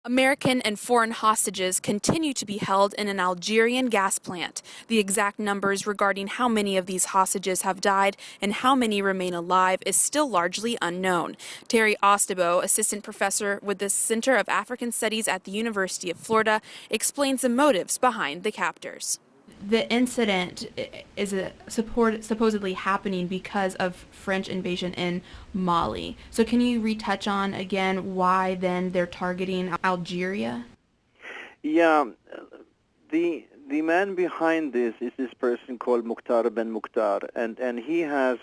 American and foreign hostages continue to be held in an Algerian gas plant. The exact numbers regarding how many of these hostages have died and how many remain alive is still largely unknown. Terry Ostabo, assistant professor with the Center of African Studies at the University of Florida, explains the motives behind the captors. The incident is supposedly happening because of French invasion in Mali. So can you retouch on again why then they're targeting Algeria? Yeah, the man behind this is this person called Mukhtar Ben Mukhtar, and he has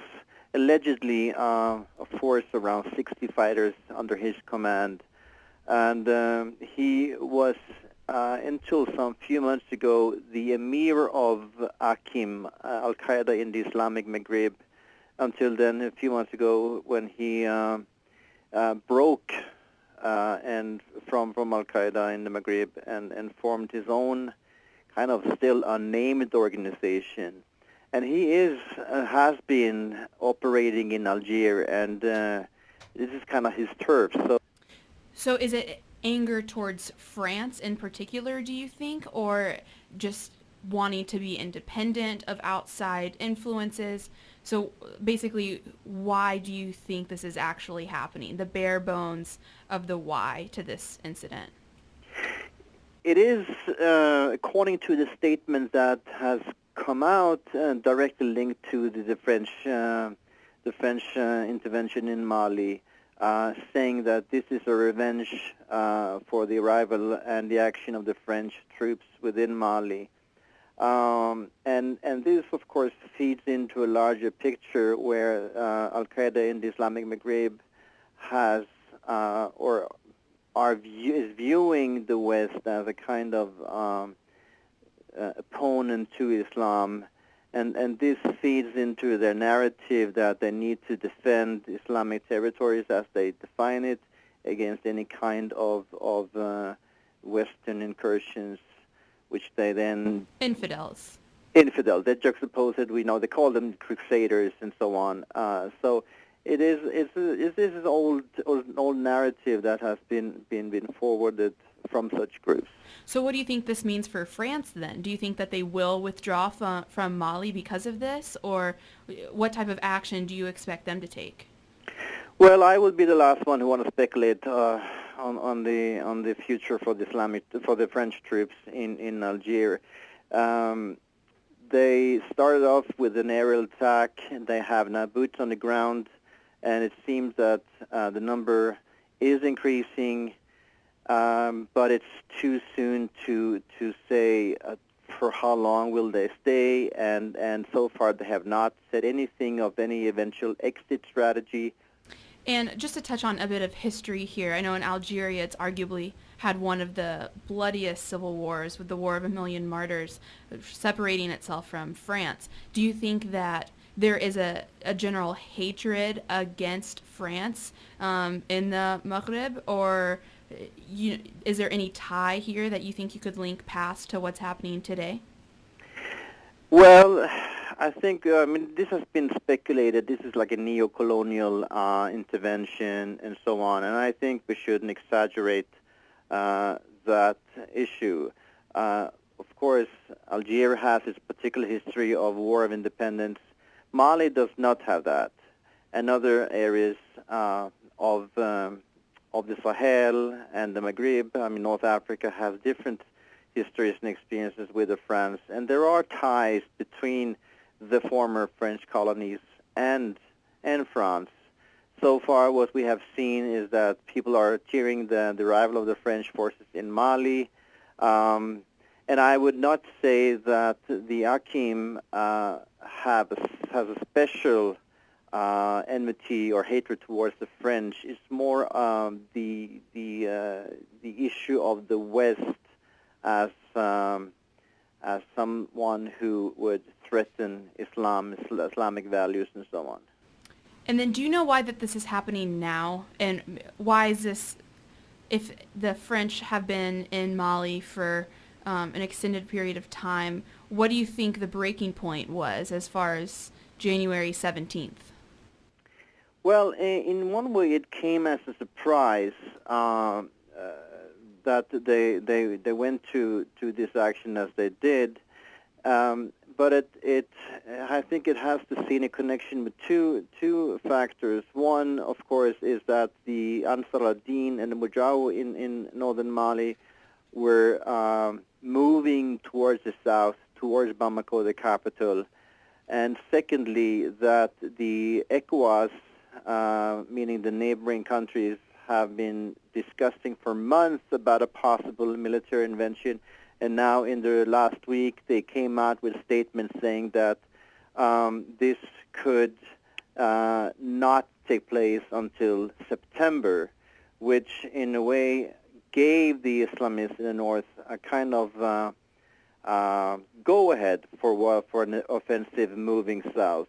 allegedly a force around 60 fighters under his command, and he was until some few months ago the emir of Akim, Al-Qaeda in the Islamic Maghreb. Until then, a few months ago, when he broke and from Al-Qaeda in the Maghreb and formed his own kind of still unnamed organization. And he has been operating in Algeria, and this is kind of his turf. So is it anger towards France in particular, do you think, or just wanting to be independent of outside influences? So basically, why do you think this is actually happening? The bare bones of the why to this incident. It is, according to the statement that has come out, directly linked to the French intervention in Mali, saying that this is a revenge for the arrival and the action of the French troops within Mali. And this, of course, feeds into a larger picture where Al-Qaeda in the Islamic Maghreb has is viewing the West as a kind of opponent to Islam, and this feeds into their narrative that they need to defend Islamic territories as they define it against any kind of Western incursions, which they then Infidels. They juxtapose it. We know they call them crusaders and so on. So it is an old narrative that has been forwarded from such groups. So what do you think this means for France then? Do you think that they will withdraw from Mali because of this, or what type of action do you expect them to take? Well, I would be the last one who want to speculate on the future for the French troops in Algeria. They started off with an aerial attack, and they have now boots on the ground, and it seems that the number is increasing, but it's too soon to say for how long will they stay, and so far they have not said anything of any eventual exit strategy. And just to touch on a bit of history here, I know in Algeria it's arguably had one of the bloodiest civil wars with the War of a Million Martyrs, separating itself from France. Do you think that there is a general hatred against France in the Maghreb, or is there any tie here that you think you could link past to what's happening today? Well, I think, this has been speculated. This is like a neo-colonial intervention and so on, and I think we shouldn't exaggerate that issue. Of course, Algeria has its particular history of war of independence. Mali does not have that, and other areas of the Sahel and the Maghreb, North Africa, have different histories and experiences with the France, and there are ties between the former French colonies and France. So far, what we have seen is that people are cheering the arrival of the French forces in Mali, and I would not say that the Akim has a special enmity or hatred towards the French. It's more the issue of the West as someone who would threaten Islamic values, and so on. And then do you know why that this is happening now? And why is this, if the French have been in Mali for an extended period of time, what do you think the breaking point was as far as January 17th? Well, in one way it came as a surprise. that they went to this action as they did. But I think it has to see in a connection with two factors. One, of course, is that the Ansar al-Din and the Mujahou in northern Mali were moving towards the south, towards Bamako, the capital. And secondly, that the ECOWAS, meaning the neighboring countries, have been discussing for months about a possible military intervention. And now in the last week, they came out with statements saying that this could not take place until September, which in a way gave the Islamists in the north a kind of go-ahead for an offensive moving south.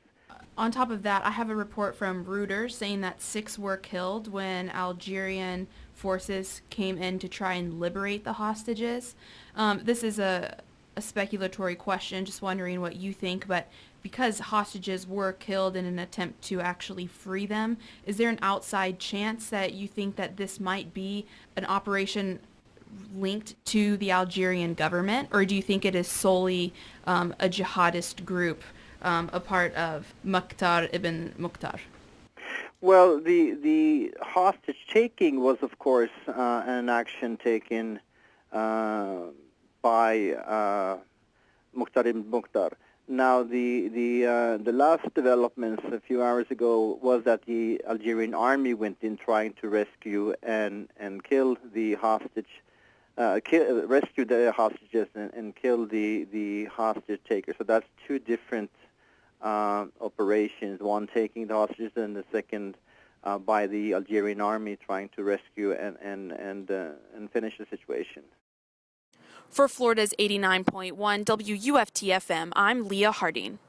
On top of that, I have a report from Reuters saying that 6 were killed when Algerian forces came in to try and liberate the hostages. This is a speculatory question, just wondering what you think, but because hostages were killed in an attempt to actually free them, is there an outside chance that you think that this might be an operation linked to the Algerian government, or do you think it is solely a jihadist group, a part of Mukhtar ibn Mukhtar? Well, the hostage taking was, of course, an action taken by Mukhtar ibn Mukhtar. Now, the last developments a few hours ago was that the Algerian army went in trying to rescue and kill the hostage. Rescue the hostages and kill the hostage taker. So that's two different operations. One taking the hostages, and the second by the Algerian army trying to rescue and finish the situation. For Florida's 89.1 WUFT-FM, I'm Leah Harding.